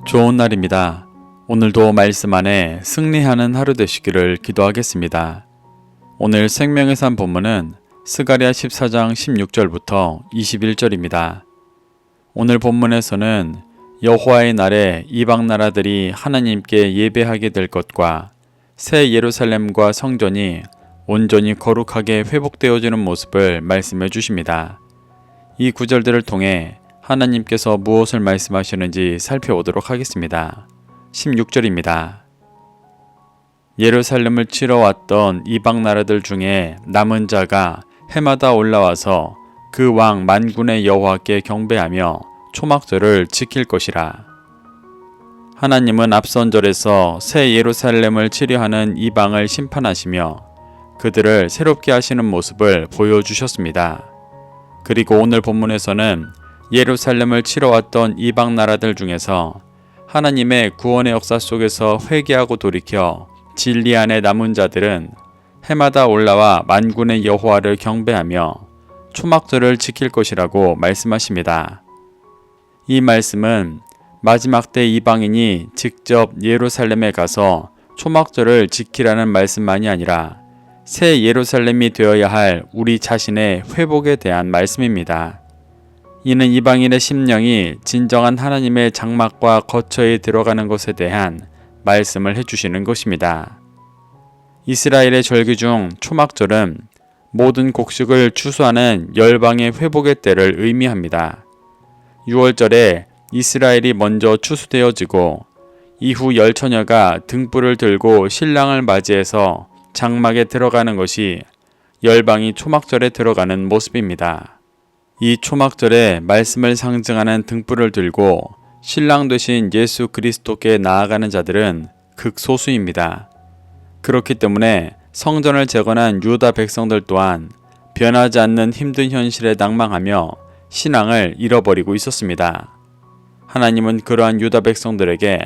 좋은 날입니다. 오늘도 말씀 안에 승리하는 하루 되시기를 기도하겠습니다. 오늘 생명의 산 본문은 스가랴 14장 16절부터 21절입니다. 오늘 본문에서는 여호와의 날에 이방 나라들이 하나님께 예배하게 될 것과 새 예루살렘과 성전이 온전히 거룩하게 회복되어지는 모습을 말씀해 주십니다. 이 구절들을 통해 하나님께서 무엇을 말씀하시는지 살펴보도록 하겠습니다. 16절입니다. 예루살렘을 치러 왔던 이방 나라들 중에 남은 자가 해마다 올라와서 그 왕 만군의 여호와께 경배하며 초막절을 지킬 것이라. 하나님은 앞선 절에서 새 예루살렘을 치려하는 이방을 심판하시며 그들을 새롭게 하시는 모습을 보여주셨습니다. 그리고 오늘 본문에서는 예루살렘을 치러 왔던 이방 나라들 중에서 하나님의 구원의 역사 속에서 회개하고 돌이켜 진리 안에 남은 자들은 해마다 올라와 만군의 여호와를 경배하며 초막절을 지킬 것이라고 말씀하십니다. 이 말씀은 마지막 때 이방인이 직접 예루살렘에 가서 초막절을 지키라는 말씀만이 아니라 새 예루살렘이 되어야 할 우리 자신의 회복에 대한 말씀입니다. 이는 이방인의 심령이 진정한 하나님의 장막과 거처에 들어가는 것에 대한 말씀을 해주시는 것입니다. 이스라엘의 절기 중 초막절은 모든 곡식을 추수하는 열방의 회복의 때를 의미합니다. 6월절에 이스라엘이 먼저 추수되어지고 이후 열처녀가 등불을 들고 신랑을 맞이해서 장막에 들어가는 것이 열방이 초막절에 들어가는 모습입니다. 이 초막절에 말씀을 상징하는 등불을 들고 신랑 되신 예수 그리스도께 나아가는 자들은 극소수입니다. 그렇기 때문에 성전을 재건한 유다 백성들 또한 변하지 않는 힘든 현실에 낭망하며 신앙을 잃어버리고 있었습니다. 하나님은 그러한 유다 백성들에게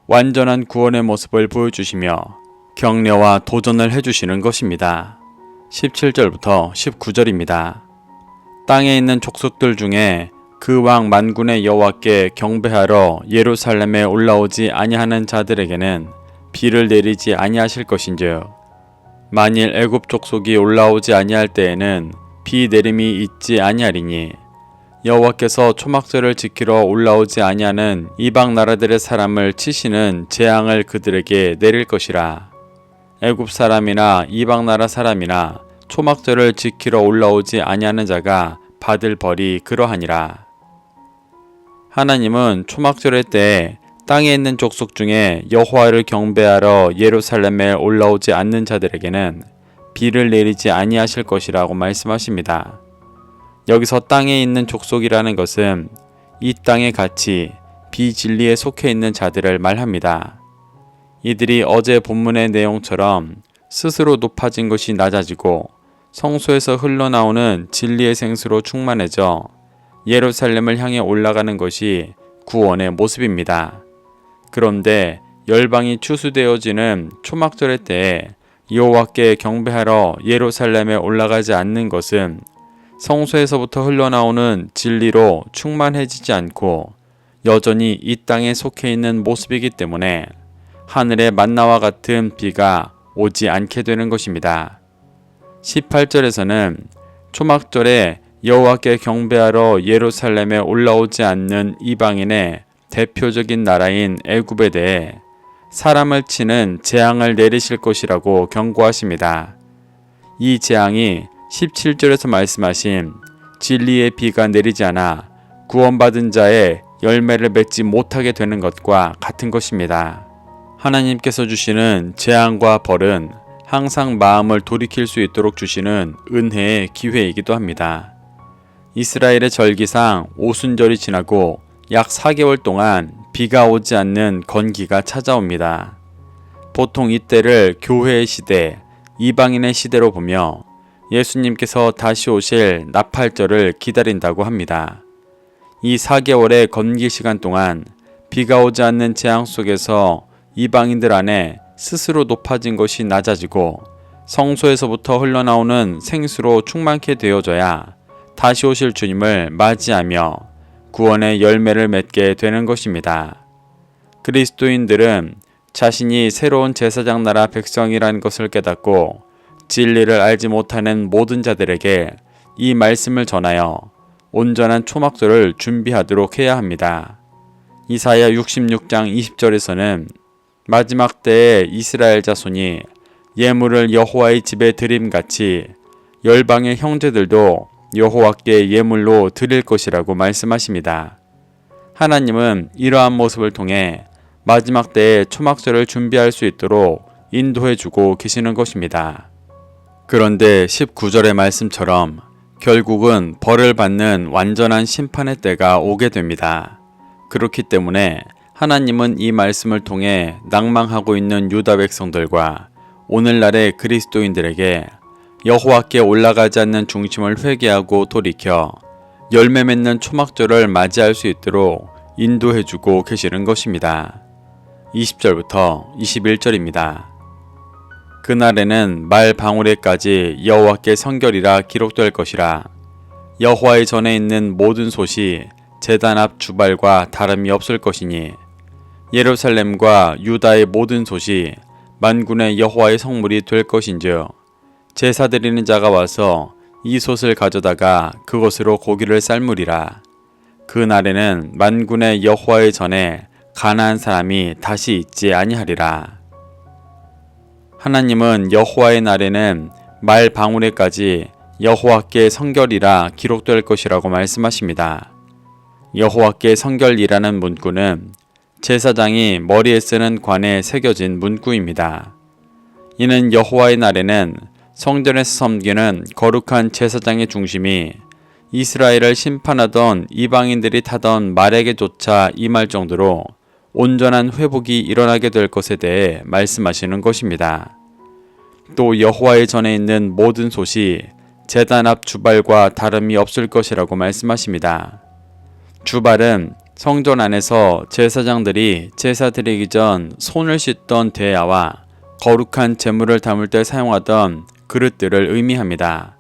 완전한 구원의 모습을 보여주시며 격려와 도전을 해주시는 것입니다. 17절부터 19절입니다. 땅에 있는 족속들 중에 그 왕 만군의 여호와께 경배하러 예루살렘에 올라오지 아니하는 자들에게는 비를 내리지 아니하실 것인즉 만일 애굽 족속이 올라오지 아니할 때에는 비 내림이 있지 아니하리니 여호와께서 초막절을 지키러 올라오지 아니하는 이방 나라들의 사람을 치시는 재앙을 그들에게 내릴 것이라. 애굽 사람이나 이방 나라 사람이나 초막절을 지키러 올라오지 아니하는 자가 받을 벌이 그러하니라. 하나님은 초막절의 때에 땅에 있는 족속 중에 여호와를 경배하러 예루살렘에 올라오지 않는 자들에게는 비를 내리지 아니하실 것이라고 말씀하십니다. 여기서 땅에 있는 족속이라는 것은 이 땅의 가치, 비진리에 속해 있는 자들을 말합니다. 이들이 어제 본문의 내용처럼 스스로 높아진 것이 낮아지고 성소에서 흘러나오는 진리의 생수로 충만해져 예루살렘을 향해 올라가는 것이 구원의 모습입니다. 그런데 열방이 추수되어지는 초막절의 때에 여호와께 경배하러 예루살렘에 올라가지 않는 것은 성소에서부터 흘러나오는 진리로 충만해지지 않고 여전히 이 땅에 속해 있는 모습이기 때문에 하늘의 만나와 같은 비가 오지 않게 되는 것입니다. 18절에서는 초막절에 여호와께 경배하러 예루살렘에 올라오지 않는 이방인의 대표적인 나라인 애굽에 대해 사람을 치는 재앙을 내리실 것이라고 경고하십니다. 이 재앙이 17절에서 말씀하신 진리의 비가 내리지 않아 구원받은 자의 열매를 맺지 못하게 되는 것과 같은 것입니다. 하나님께서 주시는 재앙과 벌은 항상 마음을 돌이킬 수 있도록 주시는 은혜의 기회이기도 합니다. 이스라엘의 절기상 오순절이 지나고 약 4개월 동안 비가 오지 않는 건기가 찾아옵니다. 보통 이때를 교회의 시대, 이방인의 시대로 보며 예수님께서 다시 오실 나팔절을 기다린다고 합니다. 이 4개월의 건기 시간 동안 비가 오지 않는 재앙 속에서 이방인들 안에 스스로 높아진 것이 낮아지고 성소에서부터 흘러나오는 생수로 충만케 되어져야 다시 오실 주님을 맞이하며 구원의 열매를 맺게 되는 것입니다. 그리스도인들은 자신이 새로운 제사장 나라 백성이라는 것을 깨닫고 진리를 알지 못하는 모든 자들에게 이 말씀을 전하여 온전한 초막절을 준비하도록 해야 합니다. 이사야 66장 20절에서는 마지막 때에 이스라엘 자손이 예물을 여호와의 집에 드림같이 열방의 형제들도 여호와께 예물로 드릴 것이라고 말씀하십니다. 하나님은 이러한 모습을 통해 마지막 때에 초막절을 준비할 수 있도록 인도해주고 계시는 것입니다. 그런데 19절의 말씀처럼 결국은 벌을 받는 완전한 심판의 때가 오게 됩니다. 그렇기 때문에 하나님은 이 말씀을 통해 낭망하고 있는 유다 백성들과 오늘날의 그리스도인들에게 여호와께 올라가지 않는 중심을 회개하고 돌이켜 열매 맺는 초막절을 맞이할 수 있도록 인도해주고 계시는 것입니다. 20절부터 21절입니다. 그날에는 말 방울에까지 여호와께 성결이라 기록될 것이라. 여호와의 전에 있는 모든 솥이 제단 앞 주발과 다름이 없을 것이니 예루살렘과 유다의 모든 솥이 만군의 여호와의 성물이 될 것인즉 제사 드리는 자가 와서 이 솥을 가져다가 그것으로 고기를 삶으리라. 그 날에는 만군의 여호와의 전에 가나안 사람이 다시 있지 아니하리라. 하나님은 여호와의 날에는 말 방울에까지 여호와께 성결이라 기록될 것이라고 말씀하십니다. 여호와께 성결이라는 문구는 제사장이 머리에 쓰는 관에 새겨진 문구입니다. 이는 여호와의 날에는 성전에서 섬기는 거룩한 제사장의 중심이 이스라엘을 심판하던 이방인들이 타던 말에게조차 임할 정도로 온전한 회복이 일어나게 될 것에 대해 말씀하시는 것입니다. 또 여호와의 전에 있는 모든 솥이 제단 앞 주발과 다름이 없을 것이라고 말씀하십니다. 주발은 성전 안에서 제사장들이 제사 드리기 전 손을 씻던 대야와 거룩한 제물을 담을 때 사용하던 그릇들을 의미합니다.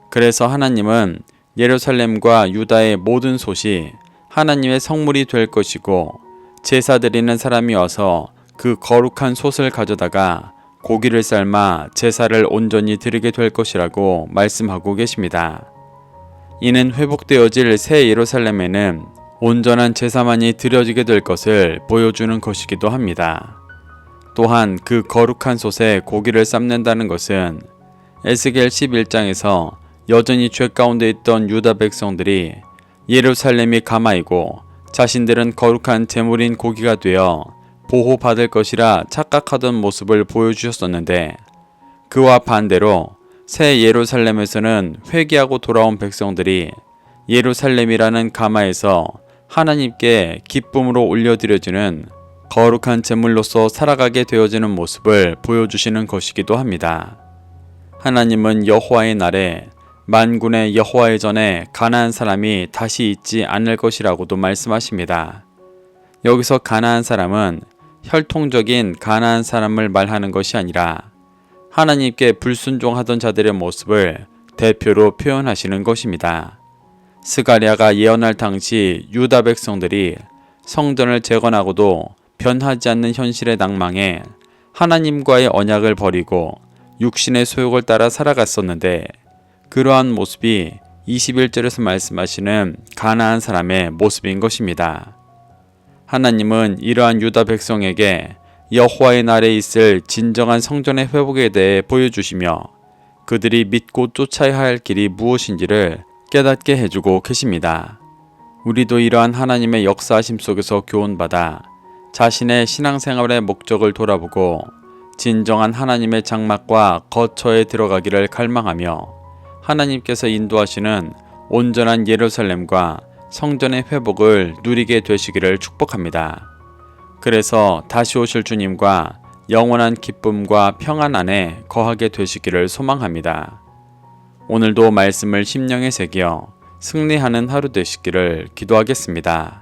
그래서 하나님은 예루살렘과 유다의 모든 솥이 하나님의 성물이 될 것이고 제사 드리는 사람이 와서 그 거룩한 솥을 가져다가 고기를 삶아 제사를 온전히 드리게 될 것이라고 말씀하고 계십니다. 이는 회복되어질 새 예루살렘에는 온전한 제사만이 드려지게 될 것을 보여주는 것이기도 합니다. 또한 그 거룩한 솥에 고기를 삶는다는 것은 에스겔 11장에서 여전히 죄 가운데 있던 유다 백성들이 예루살렘이 가마이고 자신들은 거룩한 제물인 고기가 되어 보호받을 것이라 착각하던 모습을 보여주셨었는데, 그와 반대로 새 예루살렘에서는 회개하고 돌아온 백성들이 예루살렘이라는 가마에서 하나님께 기쁨으로 올려드려지는 거룩한 제물로서 살아가게 되어지는 모습을 보여주시는 것이기도 합니다. 하나님은 여호와의 날에 만군의 여호와의 전에 가나안 사람이 다시 있지 않을 것이라고도 말씀하십니다. 여기서 가나안 사람은 혈통적인 가나안 사람을 말하는 것이 아니라 하나님께 불순종하던 자들의 모습을 대표로 표현하시는 것입니다. 스가랴가 예언할 당시 유다 백성들이 성전을 재건하고도 변하지 않는 현실의 낭망에 하나님과의 언약을 버리고 육신의 소욕을 따라 살아갔었는데, 그러한 모습이 21절에서 말씀하시는 가나안 사람의 모습인 것입니다. 하나님은 이러한 유다 백성에게 여호와의 날에 있을 진정한 성전의 회복에 대해 보여주시며 그들이 믿고 쫓아야 할 길이 무엇인지를 깨닫게 해주고 계십니다. 우리도 이러한 하나님의 역사하심 속에서 교훈받아 자신의 신앙생활의 목적을 돌아보고 진정한 하나님의 장막과 거처에 들어가기를 갈망하며 하나님께서 인도하시는 온전한 예루살렘과 성전의 회복을 누리게 되시기를 축복합니다. 그래서 다시 오실 주님과 영원한 기쁨과 평안 안에 거하게 되시기를 소망합니다. 오늘도 말씀을 심령에 새겨 승리하는 하루 되시기를 기도하겠습니다.